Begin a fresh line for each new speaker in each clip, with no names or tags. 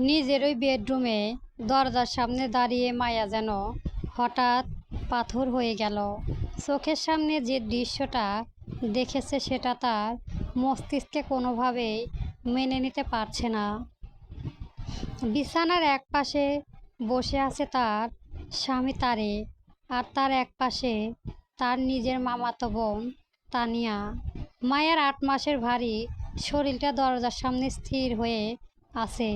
নিজের ওই বেডরুমে দরজার সামনে দাঁড়িয়ে মায়া যেন হঠাৎ পাথর হয়ে গেল। চোখের সামনে যে দৃশ্যটা দেখেছে সেটা তার মস্তিষ্কে কোনোভাবেই মেনে নিতে পারছে না। বিছানার এক পাশে বসে আছে তার স্বামী তারেক, আর তার এক পাশে তার নিজের মামাতো বোন তানিয়া। মায়ের ৮ মাসের ভারী শরীরটা দরজার সামনে স্থির হয়ে আছে,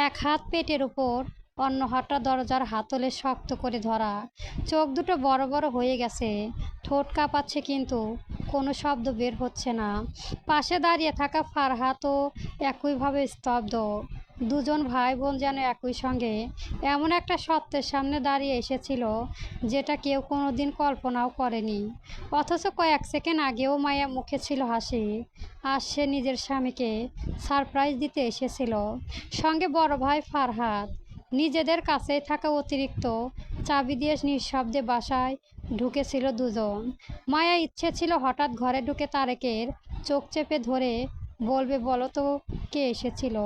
এক হাত পেটের উপর, অন্য হাতটা দরজার হাতলে শক্ত করে ধরা। চোখ দুটো বড় বড় হয়ে গেছে, ঠোঁট কাঁপাচ্ছে কিন্তু কোনো শব্দ বের হচ্ছে না। পাশে দাঁড়িয়ে থাকা ফারহাতও একইভাবে স্তব্ধ। দুজন ভাই বোন যেন একই সঙ্গে এমন একটা সত্যের সামনে দাঁড়িয়ে এসেছিল যেটা কেউ কোনোদিন কল্পনাও করেনি। অথচ কয়েক সেকেন্ড আগেও মায়া মুখে ছিল হাসি, আর সে নিজের স্বামীকে সারপ্রাইজ দিতে এসেছিল। সঙ্গে বড় ভাই ফারহাত। নিজেদের কাছেই থাকা অতিরিক্ত চাবি দিয়ে নিঃশব্দে বাসায় ঢুকেছিল দুজন। মায়া ইচ্ছে ছিল হঠাৎ ঘরে ঢুকে তারেকের চোখ চেপে ধরে বলবে, বলো তো কে এসেছিল।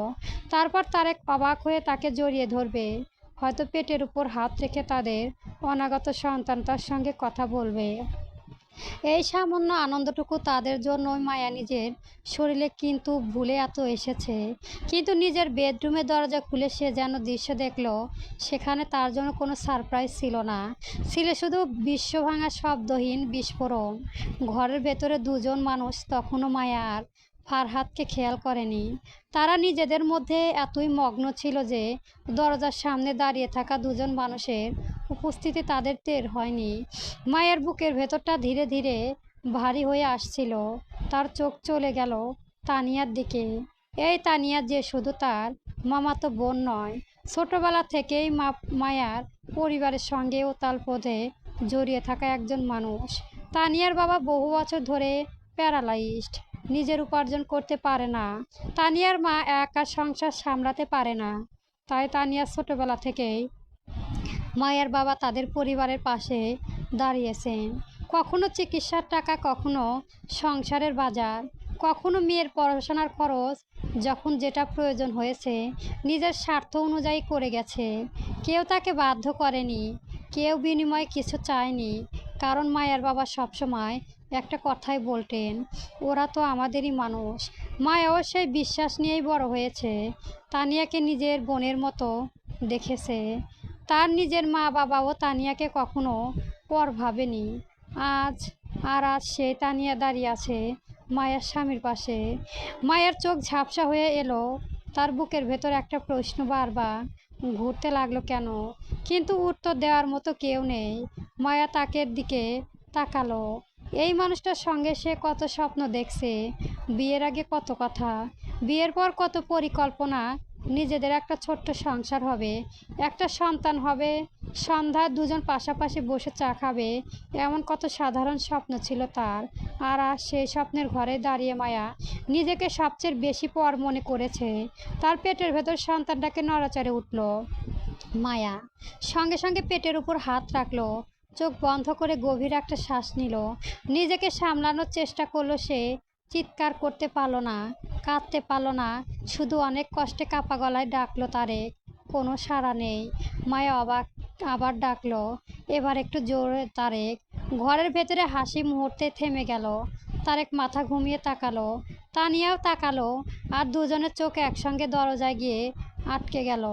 তারপর তারেক অবাক হয়ে তাকে জড়িয়ে ধরবে, হয়তো পেটের উপর হাত রেখে তাদের অনাগত সন্তানটার সঙ্গে কথা বলবে। এই সামান্য আনন্দটুকু তাদের জন্যই মায়া নিজের শরীরে কিন্তু ভুলে এত এসেছে। কিন্তু নিজের বেডরুমের দরজা খুলে সে যেন দৃশ্য দেখল, সেখানে তার জন্য কোনো সারপ্রাইজ ছিল না, ছিল শুধু বিশ্বভাঙা শব্দহীন বিস্ফোরণ। ঘরের ভেতরে দুজন মানুষ তখনও মায়া আর ফারহাতকে খেয়াল করেনি। তারা নিজেদের মধ্যে এতই মগ্ন ছিল যে দরজার সামনে দাঁড়িয়ে থাকা দুজন মানুষের উপস্থিতি তাদের টের হয়নি। মায়ের বুকের ভেতরটা ধীরে ধীরে ভারী হয়ে আসছিল। তার চোখ চলে গেল তানিয়ার দিকে। এই তানিয়া যে শুধু তার মামাতো বোন নয়, ছোটবেলা থেকেই মায়ার পরিবারের সঙ্গে ওতালপোতে জড়িয়ে থাকা একজন মানুষ। তানিয়ার বাবা বহু বছর ধরে প্যারালাইজড, নিজের উপার্জন করতে পারে না। তানিয়ার মা একা সংসার সামলাতে পারে না। তাই তানিয়া ছোটবেলা থেকেই মায়ের বাবা তাদের পরিবারের পাশে দাঁড়িয়েছেন। কখনো চিকিৎসার টাকা, কখনো সংসারের বাজার, কখনো মেয়ের পড়াশোনার খরচ। যখন যেটা প্রয়োজন হয়েছে নিজের স্বার্থ অনুযায়ী করে গেছে। কেউ তাকে বাধ্য করেনি, কেউ বিনিময়ে কিছু চায়নি। কারণ মায়ের বাবা সবসময় একটা কথাই বলতেন, ওরা তো আমাদেরই মানুষ। মায়াও সেই বিশ্বাস নিয়েই বড় হয়েছে। তানিয়াকে নিজের বোনের মতো দেখেছে। তার নিজের মা বাবাও তানিয়াকে কখনো পর ভাবেনি। আজ আজ সেই তানিয়া দাঁড়িয়ে আছে মায়ের স্বামীর পাশে। মায়ের চোখ ঝাপসা হয়ে এলো। তার বুকের ভেতর একটা প্রশ্ন বারবার ঘুরতে লাগলো, কেন? কিন্তু উত্তর দেওয়ার মতো কেউ নেই। মায়া তাকের দিকে তাকালো। এই মানুষটার সঙ্গে সে কত স্বপ্ন দেখছে, বিয়ের আগে কত কথা, বিয়ের পর কত পরিকল্পনা। নিজেদের একটা ছোট্ট সংসার হবে, একটা সন্তান হবে, সন্ধ্যায় দুজন পাশাপাশি বসে চা খাবে, এমন কত সাধারণ স্বপ্ন ছিল তার। আর আজ সেই স্বপ্নের ঘরে দাঁড়িয়ে মায়া নিজেকে সবচেয়ে বেশি পর মনে করেছে। তার পেটের ভেতর সন্তানটাকে নড়াচড়ে উঠল। মায়া সঙ্গে সঙ্গে পেটের উপর হাত রাখলো, চোখ বন্ধ করে গভীর একটা শ্বাস নিল। নিজেকে সামলানোর চেষ্টা করলো সে। চিৎকার করতে পারলো না, কাঁদতে পারলো না, শুধু অনেক কষ্টে কাঁপা গলায় ডাকলো, তারেক। কোনো সাড়া নেই। মায়া অবাক, আবার ডাকলো, এবার একটু জোরে, তারেক। ঘরের ভেতরে হাসি মুহূর্তে থেমে গেল। তারেক মাথা ঘুমিয়ে তাকালো, তানিয়াও তাকালো, আর দুজনের চোখ একসঙ্গে দরজায় গিয়ে আটকে গেল।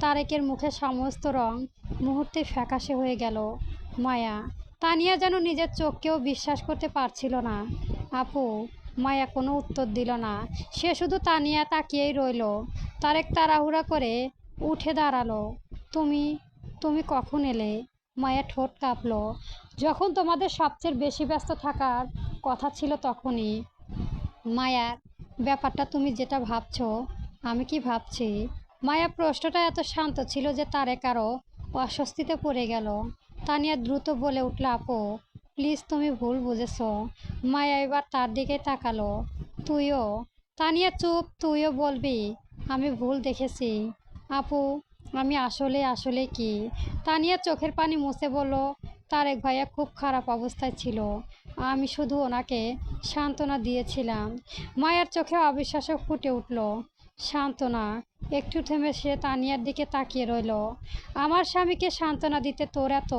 তারেকের মুখে সমস্ত রং মুহূর্তে ফ্যাকাশে হয়ে গেল। মায়া, তানিয়া যেন নিজের চোখকেও বিশ্বাস করতে পারছিল না। আপু। মায়া কোনো উত্তর দিল না, সে শুধু তানিয়া তাকিয়েই রইল। তারেক তাড়াহুড়া করে উঠে দাঁড়ালো। তুমি তুমি কখন এলে? মায়া ঠোঁট কাঁপলো। যখন তোমাদের সবচেয়ে বেশি ব্যস্ত থাকার কথা ছিল তখনই। মায়ার, ব্যাপারটা তুমি যেটা ভাবছো আমি কি ভাবছি? মায়া প্রশ্নটা এত শান্ত ছিল যে তারেক আরও অস্বস্তিতে পড়ে গেল। তানিয়া দ্রুত বলে উঠল, আপু প্লিজ, তুমি ভুল বুঝেছ। মায়া এবার তার দিকে তাকালো। তুইও? তানিয়া চুপ। তুইও বলবি আমি ভুল দেখেছি? আপু, আমি আসলে কি? তানিয়া চোখের পানি মুছে বলল, তারেক ভাইয়া খুব খারাপ অবস্থায় ছিল, আমি শুধু ওনাকে সান্ত্বনা দিয়েছিলাম। মায়ের চোখে অবিশ্বাসও ফুটে উঠল। সান্ত্বনা? একটু থেমে সে তানিয়ার দিকে তাকিয়ে রইল। আমার স্বামীকে সান্ত্বনা দিতে তোর এত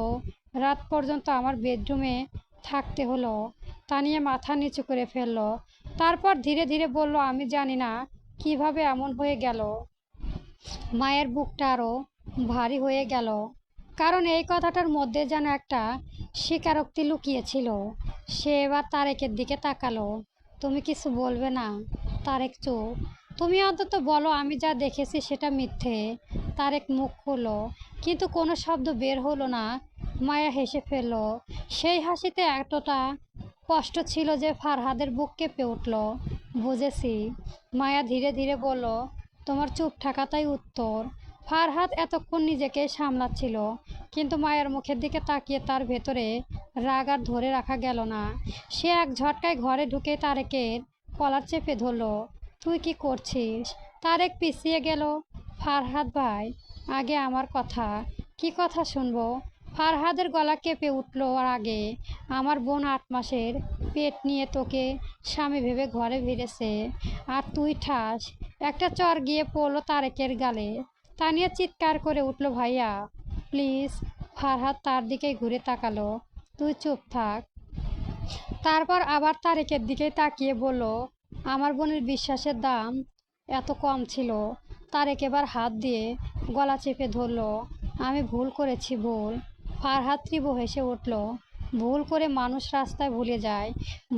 রাত পর্যন্ত আমার বেডরুমে থাকতে হলো? তানিয়া মাথা নিচু করে ফেলল। তারপর ধীরে ধীরে বলল, আমি জানি না কিভাবে এমন হয়ে গেল। মায়ের বুকটা আরও ভারী হয়ে গেল, কারণ এই কথাটার মধ্যে যেন একটা স্বীকারোক্তি লুকিয়েছিল। সে এবার তারেকের দিকে তাকালো। তুমি কিছু বলবে না? তারেক চুপ। তুমি অন্তত বলো আমি যা দেখেছি সেটা মিথ্যে। তারেক মুখ খুলল, কিন্তু কোনো শব্দ বের হলো না। মায়া হেসে ফেলল। সেই হাসিতে এতটা কষ্ট ছিল যে ফারহাদের বুক কেঁপে উঠল। বুঝেছি। মায়া ধীরে ধীরে বলল, তোমার চুপ থাকাটাই উত্তর। ফারহাদ এতক্ষণ নিজেকে সামলাচ্ছিল, কিন্তু মায়ের মুখের দিকে তাকিয়ে তার ভেতরে রাগ আর ধরে রাখা গেল না। সে এক ঝটকায় ঘরে ঢুকে তারেকের কলার চেপে ধরল। তুই কি করছিস? তারেক পিছিয়ে গেল। ফারহাদ ভাই, আগে আমার কথা। কি কথা শুনবো? ফারহাদের গলা কেঁপে উঠল। আর আগে আমার বোন 8 মাসের পেট নিয়ে তোকে স্বামী ভেবে ঘরে ভিড়েছে, আর তুই ঠাস একটা চর গিয়ে পড়লো তারেকের গালে। তানিয়া চিৎকার করে উঠল, ভাইয়া প্লিজ। ফারহাদ তার দিকে ঘুরে তাকালো। তুই চুপ থাক। তারপর আবার তারেকের দিকে তাকিয়ে বলল, আমার বোনের বিশ্বাসের দাম এত কম ছিল? তারেক এবার হাত দিয়ে গলা চেপে ধরল। আমি ভুল করেছি, ভুল। ফারহাদ তীব্র হেসে উঠল। ভুল করে মানুষ রাস্তায় ভুলে যায়,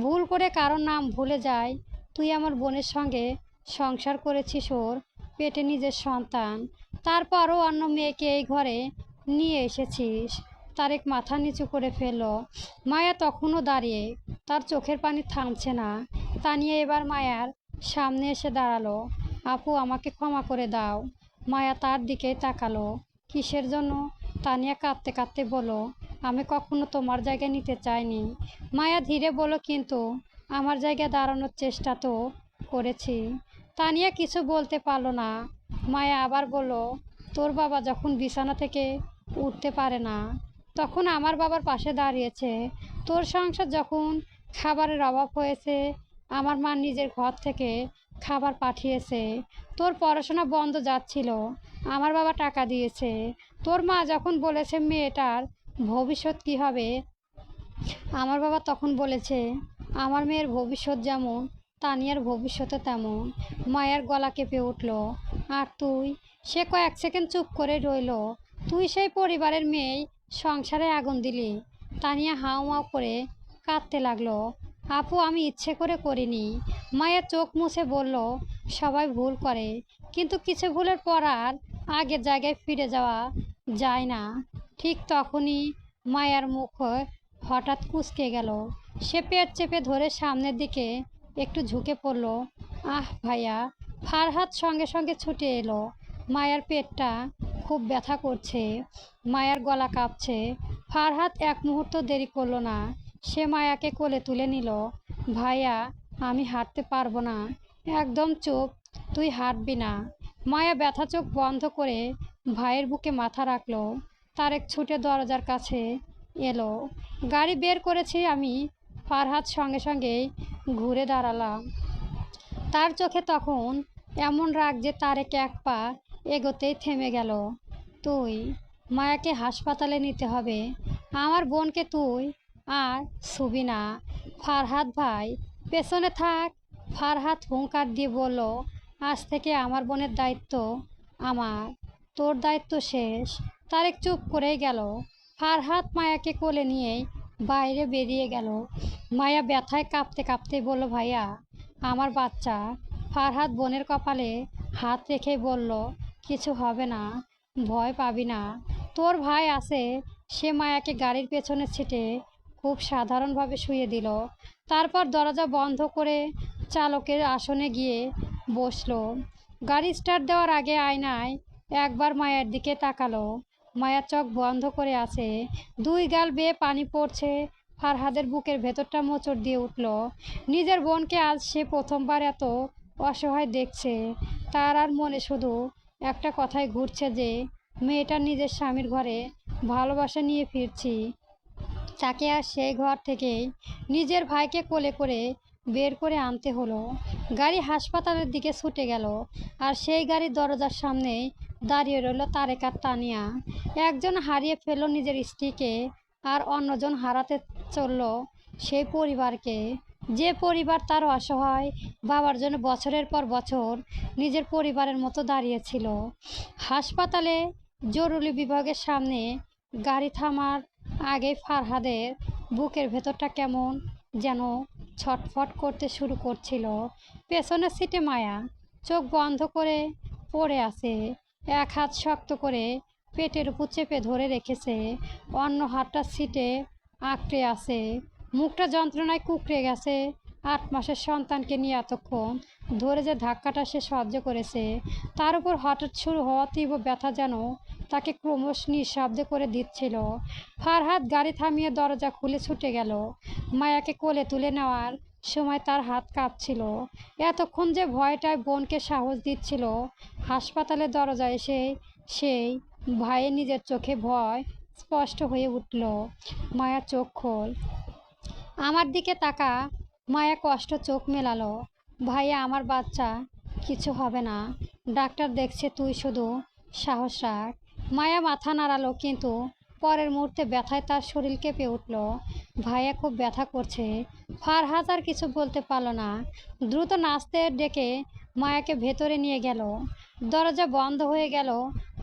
ভুল করে কারোর নাম ভুলে যায়। তুই আমার বোনের সঙ্গে সংসার করেছিস, ওর পেটে নিজের সন্তান, তারপরও অন্য মেয়েকে এই ঘরে নিয়ে এসেছিস। তারেক মাথা নিচু করে ফেলল। মায়া তখনও দাঁড়িয়ে, তার চোখের পানি থামছে না। তানিয়া এবার মায়ার সামনে এসে দাঁড়ালো। আপু, আমাকে ক্ষমা করে দাও। মায়া তার দিকে তাকালো। কিসের জন্য? তানিয়া কাঁদতে কাঁদতে বলল, আমি কখনো তোমার জায়গায় নিতে চাইনি। মায়া ধীরে বলল, কিন্তু আমার জায়গায় দাঁড়ানোর চেষ্টা তো করেছি। তানিয়া কিছু বলতে পারল না। মায়া আবার বলল, তোর বাবা যখন বিছানা থেকে উঠতে পারে না, তখন আমার বাবার পাশে দাঁড়িয়েছে। তোর সংসার যখন খাবারের অভাব হয়েছে, আমার মা নিজের ঘর থেকে খাবার পাঠিয়েছে। তোর পড়াশোনা বন্ধ যাচ্ছিল, আমার বাবা টাকা দিয়েছে। তোর মা যখন বলেছে মেয়েটার ভবিষ্যৎ কী হবে, আমার বাবা তখন বলেছে আমার মেয়ের ভবিষ্যৎ যেমন তানিয়ার ভবিষ্যতে তেমন। মায়ের গলা কেঁপে উঠল। আর তুই? সে কয়েক সেকেন্ড চুপ করে রইল। তুই সেই পরিবারের মেয়েই সংসারে আগুন দিলি। তানিয়া হাউ মাউ করে কাঁদতে লাগলো। আপু, আমি ইচ্ছে করে করিনি। মায়ের চোখ মুছে বলল, সবাই ভুল করে, কিন্তু কিছু ভুলের পর আর আগের জায়গায় ফিরে যাওয়া যায় না। ঠিক তখনই মায়ার মুখ হঠাৎ কুঁচকে গেল। সে পেট চেপে ধরে সামনের দিকে একটু ঝুঁকে পড়ল। আহ ভাইয়া! ফারহাদ সঙ্গে সঙ্গে ছুটে এলো। মায়ার পেটটা খুব ব্যথা করছে, মায়ার গলা কাঁপছে। ফারহাদ এক মুহূর্ত দেরি করলো না। সে মায়াকে কোলে তুলে নিল। ভাইয়া, আমি হাঁটতে পারবো না। একদম চুপ, তুই হাঁটবি না। মায়া ব্যথা চোখ বন্ধ করে ভাইয়ের বুকে মাথা রাখলো। তারেক ছুটে দরজার কাছে এলো। গাড়ি বের করেছি আমি। ফারহাদ সঙ্গে সঙ্গেই ঘুরে দাঁড়ালাম। তার চোখে তখন এমন রাগ যে তারেক এক পা এগোতেই থেমে গেল। তুই? মায়াকে হাসপাতালে নিতে হবে। আমার বোনকে তুই আর ছুবি না। ফারহাদ ভাই, পেছনে থাক। ফারহাদ হুঙ্কার দিয়ে বলল, আজ থেকে আমার বোনের দায়িত্ব আমার, তোর দায়িত্ব শেষ। তারেক চুপ করেই গেল। ফারহাদ মায়াকে কোলে নিয়ে বাইরে বেরিয়ে গেল। মায়া ব্যথায় কাঁপতে কাঁপতে বলল, ভাইয়া, আমার বাচ্চা। ফারহাদ বোনের কপালে হাত রেখে বলল, কিছু হবে না, ভয় পাবি না, তোর ভাই আছে। সে মায়াকে গাড়ির পেছনে ছিটে খুব সাধারণভাবে শুইয়ে দিল। তারপর দরজা বন্ধ করে চালকের আসনে গিয়ে বসলো। গাড়ি স্টার্ট দেওয়ার আগে আয়নায় একবার মায়ের দিকে তাকালো। মায়ার চোখ বন্ধ করে আছে, দুই গাল বেয়ে পানি পড়ছে। ফারহাদের বুকের ভেতরটা মোচড় দিয়ে উঠল। নিজের বোনকে আজ সে প্রথমবার এত অসহায় দেখছে। তার আর মনে শুধু একটা কথাই ঘুরছে যে মেয়েটার নিজের স্বামীর ঘরে ভালোবাসা নিয়ে ফিরছি, তাকে আর সেই ঘর থেকেই নিজের ভাইকে কোলে করে বের করে আনতে হলো। গাড়ি হাসপাতালের দিকে ছুটে গেল, আর সেই গাড়ির দরজার সামনে দাঁড়িয়ে রইল তারেক আর তানিয়া। একজন হারিয়ে ফেলল নিজের স্ত্রীকে, আর অন্যজন হারাতে চলল সেই পরিবারকে, যে পরিবার তার অসহায় বাবার জন্য বছরের পর বছর নিজের পরিবারের মতো দাঁড়িয়েছিল। হাসপাতালে জরুরি বিভাগের সামনে গাড়ি থামার আগেই ফারহাদের বুকের ভেতরটা কেমন যেন ছটফট করতে শুরু করছিল। পেছনের সিটে মায়া চোখ বন্ধ করে পড়ে আছে, এক হাত শক্ত করে পেটের উপর চেপে ধরে রেখেছে, অন্য হাতটা সিটে আঁকড়ে আছে। মুখটা যন্ত্রণায় কুঁকড়ে গেছে। ৮ মাসের সন্তানকে নিয়ে এতক্ষণ ধরে যে ধাক্কাটা সে সহ্য করেছে, তার উপর হঠাৎ শুরু হওয়া তীব্র ব্যথা যেন তাকে ক্রমশ নিঃশব্দে করে দিচ্ছিল। ফারহাদ গাড়ি থামিয়ে দরজা খুলে ছুটে গেল। মায়াকে কোলে তুলে নেওয়ার সময় তার হাত কাঁপছিল। এতক্ষণ যে ভয়টায় বোনকে সাহস দিচ্ছিল, হাসপাতালের দরজা এসে সেই ভয়ে নিজের চোখে ভয় স্পষ্ট হয়ে উঠল। মায়া চোখ খোল, আমার দিকে তাকা। মায়া কষ্ট চোখ মেলালো। ভাইয়া, আমার বাচ্চা, কিছু হবে না, ডাক্তার দেখছে, তুই শুধু সাহস রাখ। মায়া মাথা নাড়ালো, কিন্তু পরের মুহূর্তে ব্যথায় তার শরীর কেঁপে উঠল। ভাইয়া, খুব ব্যথা করছে। ফারহাদ আর কিছু বলতে পারল না, দ্রুত নাচতে ডেকে মায়াকে ভেতরে নিয়ে গেল। দরজা বন্ধ হয়ে গেল।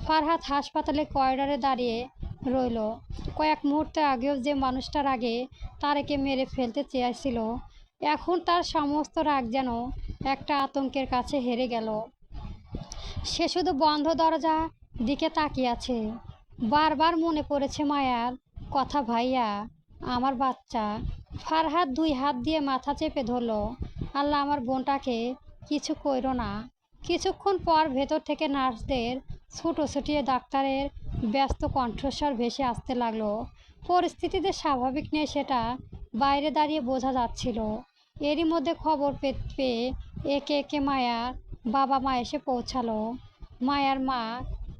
ফারহাদ হাসপাতালের করিডোরে দাঁড়িয়ে রইল। কয়েক মুহূর্ত আগেও যে মানুষটার আগে তারেকে মেরে ফেলতে চেয়েছিল, এখন তার সমস্ত রাগ যেন একটা আতঙ্কের কাছে হেরে গেল। সে শুধু বন্ধ দরজা দিকে তাকিয়ে আছে। বারবার মনে পড়েছে মায়ার কথা, ভাইয়া, আমার বাচ্চা। ফারহাদ 2 হাত দিয়ে মাথা চেপে ধরল। আল্লাহ, আমার বোনটাকে কিছু কইরো না। কিছুক্ষণ পর ভেতর থেকে নার্সদের ছুটোছুটিয়ে ডাক্তারের ব্যস্ত কণ্ঠস্বর ভেসে আসতে লাগলো। পরিস্থিতিতে স্বাভাবিক নেই সেটা বাইরে দাঁড়িয়ে বোঝা যাচ্ছিল। এরই মধ্যে খবর পেয়ে একে একে মায়ার বাবা মা এসে পৌঁছালো। মায়ার মা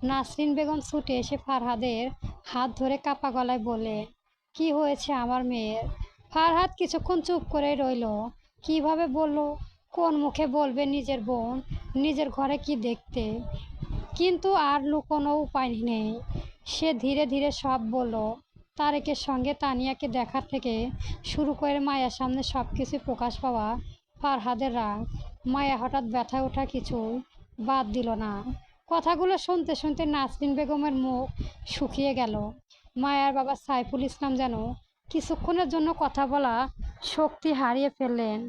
নাসরিন বেগম ছুটে এসে ফারহাদের হাত ধরে কাঁপা গলায় বলে, কি হয়েছে আমার মেয়ের? ফারহাদ কিছুক্ষণ চুপ করে রইল। কিভাবে বলল, কোন মুখে বলবে নিজের বোন নিজের ঘরে কি দেখতে? কিন্তু আর লুকোনো উপায় নেই। সে ধীরে ধীরে সব বলল। তারেকের সঙ্গে তানিয়াকে দেখার থেকে শুরু করে মায়ার সামনে সব কিছু প্রকাশ পাওয়া। ফারহাদের রাগ। মায়া হঠাৎ ব্যথায় ওঠা কিছুই বাদ দিল না। কথাগুলো শুনতে শুনতে নাসরিন বেগমের মুখ শুকিয়ে গেল। মায়ার বাবা সাইফুল ইসলাম যেন কিছুক্ষণের জন্য কথা বলা শক্তি হারিয়ে ফেললেন।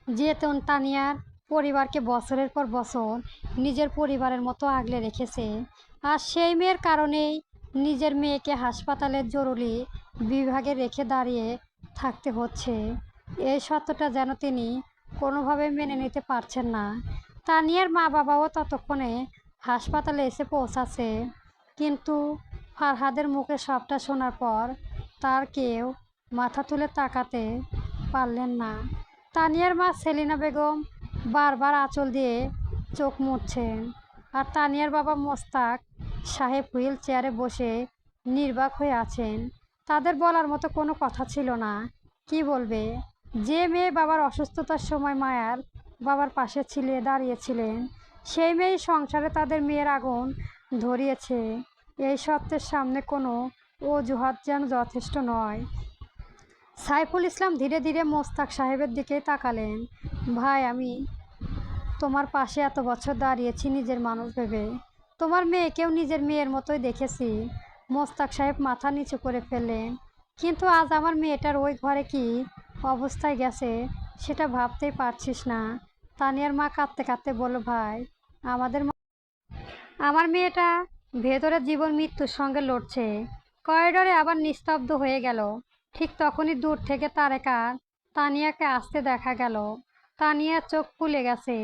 যে তানিয়ার পরিবারকে বছরের পর বছর নিজের পরিবারের মতো আগলে রেখেছে, আর সেই মেয়ের কারণেই নিজের মেয়েকে হাসপাতালের জরুরি বিভাগে রেখে দাঁড়িয়ে থাকতে হচ্ছে, এই সত্যটা যেন তিনি কোনোভাবে মেনে নিতে পারছেন না। তানিয়ার মা বাবাও ততক্ষণে হাসপাতালে এসে পৌঁছাচ্ছে, কিন্তু ফারহাদের মুখে সবটা শোনার পর তার কেউ মাথা তুলে তাকাতে পারলেন না। তানিয়ার মা সেলিনা বেগম বারবার আঁচল দিয়ে চোখ মুছছেন, আর তানিয়ার বাবা মোস্তাক সাহেব হুইল চেয়ারে বসে নির্বাক হয়ে আছেন। তাদের বলার মতো কোনো কথা ছিল না। কি বলবে? যে মেয়ে বাবার অসুস্থতার সময় মায়ার বাবার পাশে দাঁড়িয়েছিলেন, সেই মেয়েই সংসারে তাদের মেয়ের আগুন ধরিয়েছে। এই সত্যের সামনে কোনো অজুহাত যেন যথেষ্ট নয়। সাইফুল ইসলাম ধীরে ধীরে মোস্তাক সাহেবের দিকে তাকালেন। ভাই, আমি তোমার পাশে এত বছর দাঁড়িয়েছি নিজের মানুষ ভেবে। তোমার মেয়েকেও নিজের মেয়ের মতোই দেখেছি। মোস্তাক সাহেব মাথা নিচু করে ফেললেন। কিন্তু আজ আমার মেয়েটার ওই ঘরে কি অবস্থায় গেছে সেটা ভাবতেই পারছিস না। তানিয়ার মা কাঁদতে কাঁদতে বলল, ভাই, আমার মেয়েটা ভেতরে জীবন মৃত্যুর সঙ্গে লড়ছে। করিডোরে আবার নিস্তব্ধ হয়ে গেল। ঠিক তখনই দূর থেকে তারেক আর তানিয়াকে আসতে দেখা গেল। তানিয়ার চোখ ফুলে গেছে।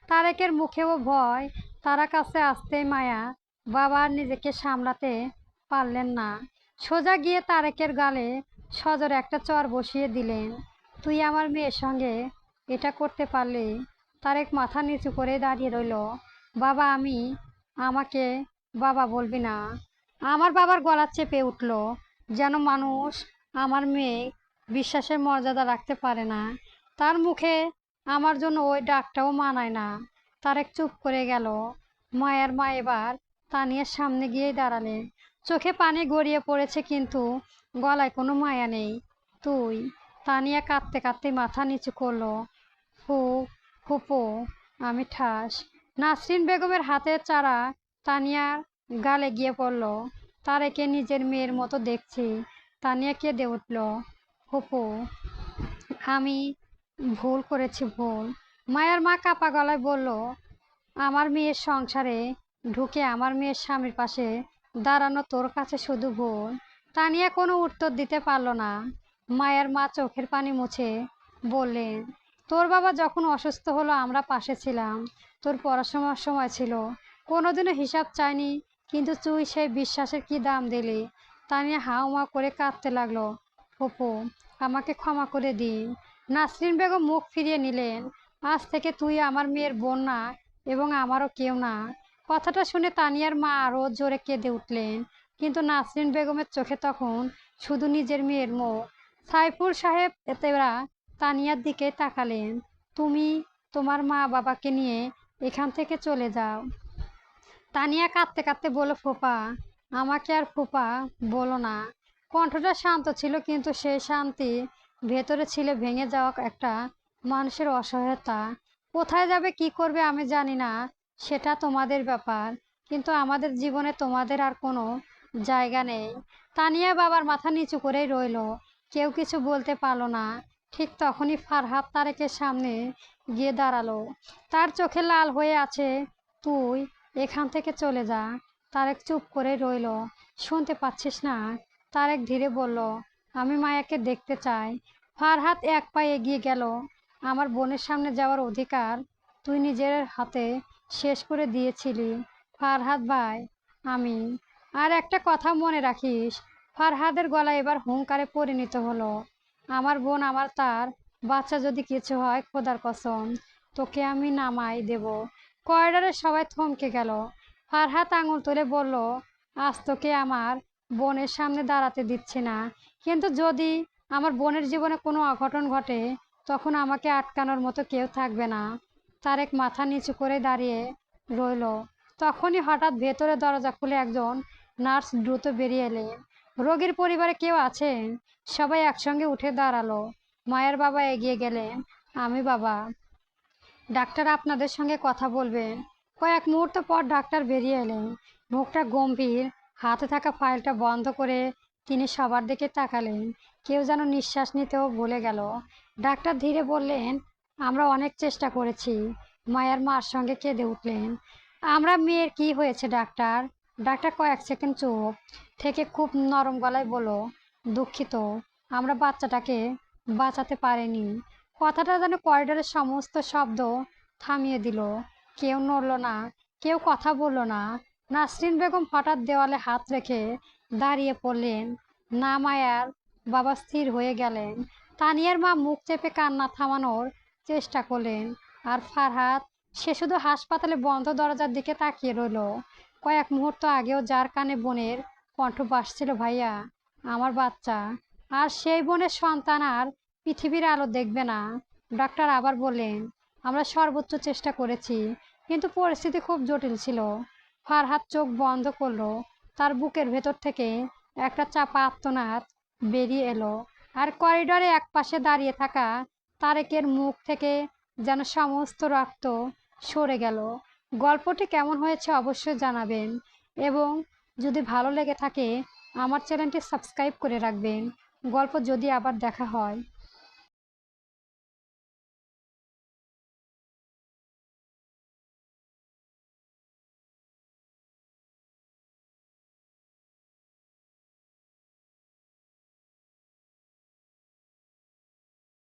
তারেকের মুখেও ভয়। তারা কাছে আসতেই মায়া বাবা আর নিজেকে সামলাতে পারলেন না। সোজা গিয়ে তারেকের গালে সজোরে একটা চর বসিয়ে দিলেন। তুই আমার মেয়ের সঙ্গে এটা করতে পারলি? তারেক মাথা নিচু করে দাঁড়িয়ে রইল। বাবা, আমাকে বাবা বলবি না। আমার বাবার গলা চেপে উঠল, যেন মানুষ আমার মেয়ে বিশ্বাসের মর্যাদা রাখতে পারে না। তার মুখে আমার জন্য ওই ডাকটাও মানায় না। তারেক চুপ করে গেল। মায়ার মা এবার তানিয়ার সামনে গিয়ে দাঁড়ালেন। চোখে পানি গড়িয়ে পড়েছে কিন্তু গলায় কোনো মায়া নেই। তুই? তানিয়া কাঁদতে কাঁদতে মাথা নিচু করলো। ফু, ফুপো। আমি ঠাস। নাসরিন বেগমের হাতের চারা তানিয়ার গালে গিয়ে পড়ল। তারেকে নিজের মেয়ের মতো দেখছি। তানিয়া কেঁদে উঠল। ফুপু, আমি ভুল করেছি, ভুল। মায়ার মা কাপা গলায় বলল, আমার মেয়ের সংসারে ঢুকে আমার মেয়ের স্বামীর পাশে দাঁড়ানো তোর কাছে শুধু ভুল। তানিয়া কোনো উত্তর দিতে পারল না। মায়ের মা চোখের পানি মুছে বললেন, তোর বাবা যখন অসুস্থ হলো আমরা পাশে ছিলাম। তোর পড়াশোনার সময় ছিল, কোনোদিনও হিসাব চাইনি, কিন্তু তুই সেই বিশ্বাসের কি দাম দিলি? তানিয়া হাউমাউ করে কাঁদতে লাগলো। ফুপু, আমাকে ক্ষমা করে দিন। নাসরিন বেগম মুখ ফিরিয়ে নিলেন। আজ থেকে তুই আমার মেয়ের বোন না, এবং আমারও কেউ না। কথাটা শুনে তানিয়ার মা আরও জোরে কেঁদে উঠলেন। কিন্তু নাসরিন বেগমের চোখে তখন শুধু নিজের মেয়ের মুখ। সাইফুল সাহেব এতেরা তানিয়ার দিকে তাকালেন। তুমি তোমার মা বাবাকে নিয়ে এখান থেকে চলে যাও। তানিয়া কাঁদতে কাঁদতে বলল, ফোপা, আমাকে আর ফোপা বলো না। কণ্ঠটা শান্ত ছিল, কিন্তু সেই শান্তি ভেতরে ছিল ভেঙে যাওয়া একটা মানুষের অসহায়তা। কোথায় যাবে, কি করবে আমি জানি না, সেটা তোমাদের ব্যাপার, কিন্তু আমাদের জীবনে তোমাদের আর কোনো জায়গা নেই। তানিয়া বাবার মাথা নিচু করেই রইল। কেউ কিছু বলতে পারল না। ঠিক তখনই ফারহাদ তারেকের সামনে গিয়ে দাঁড়ালো। তার চোখে লাল হয়ে আছে। তুই এখান থেকে চলে যা। তারেক চুপ করে রইল। শুনতে পাচ্ছিস না? তারেক ধীরে বলল, আমি মায়াকে দেখতে চাই। ফারহাদ এক পা এগিয়ে গেল। আমার বোনের সামনে যাওয়ার অধিকার তুই নিজের হাতে শেষ করে দিয়েছিলি ফারহাদ ভাই। আমি আর একটা কথা মনে রাখিস। ফারহাদের গলা এবার হুঙ্কারে পরিণত হলো। আমার বোন, আমার তার বাচ্চা যদি কিছু হয়, খোদার কসম তোকে আমি নামাই দেব। করিডোরে সবাই থমকে গেল। ফারহাদ আঙুল তুলে বলল, আজ তোকে আমার বোনের সামনে দাঁড়াতে দিচ্ছি না, কিন্তু যদি আমার বোনের জীবনে কোনো অঘটন ঘটে তখন আমাকে আটকানোর মতো কেউ থাকবে না। তারেক মাথা নিচু করে দাঁড়িয়ে রইল। তখনই হঠাৎ ভেতরে দরজা খুলে একজন নার্স দ্রুত বেরিয়ে এলেন। রোগীর পরিবারে কেউ আছেন? সবাই একসঙ্গে উঠে দাঁড়ালো। মায়ের বাবা এগিয়ে গেলেন। আমি বাবা। ডাক্তার আপনাদের সঙ্গে কথা বলবেন। কয়েক মুহূর্ত পর ডাক্তার বেরিয়ে এলেন। মুখটা গম্ভীর। হাতে থাকা ফাইলটা বন্ধ করে তিনি সবার দিকে তাকালেন। কেউ যেন নিঃশ্বাস নিতেও ভুলে গেল। ডাক্তার ধীরে বললেন, আমরা অনেক চেষ্টা করেছি। মায়ের মার সঙ্গে কেঁদে উঠলেন। আমরা মেয়ের কি হয়েছে ডাক্তার? ডাক্তার কয়েক সেকেন্ড চুপ থেকে খুব নরম গলায় বলল, দুঃখিত, আমরা বাচ্চাটাকে বাঁচাতে পারিনি। কথাটা যেন করিডোরের সমস্ত শব্দ থামিয়ে দিল। কেউ নড়ল না, কেউ কথা বলল না। নাসরিন বেগম হঠাৎ দেওয়ালে হাত রেখে দাঁড়িয়ে পড়লেন। না, মায়ার বাবা স্থির হয়ে গেলেন। তানিয়ার মা মুখ চেপে কান্না থামানোর চেষ্টা করলেন। আর ফারহাদ, সে শুধু হাসপাতালে বন্ধ দরজার দিকে তাকিয়ে রইল। কয়েক মুহূর্ত আগেও যার কানে বোনের কণ্ঠ ভাসছিল, ভাইয়া, আমার বাচ্চা, আর সেই বোনের সন্তান আর পৃথিবীর আলো দেখবে না। ডাক্তার আবার বললেন, আমরা সর্বোচ্চ চেষ্টা করেছি, কিন্তু পরিস্থিতি খুব জটিল ছিল। ফারহাদ চোখ বন্ধ করলো। তার বুকের ভেতর থেকে একটা চাপা আর্তনাদ বেরিয়ে এলো। আর করিডোরে এক পাশে দাঁড়িয়ে থাকা তারেকের মুখ থেকে যেন সমস্ত রক্ত সরে গেল। গল্পটি কেমন হয়েছে অবশ্যই জানাবেন, এবং যদি ভালো লেগে থাকে আমার চ্যানেলটি সাবস্ক্রাইব করে রাখবেন। গল্প যদি আবার দেখা হয়।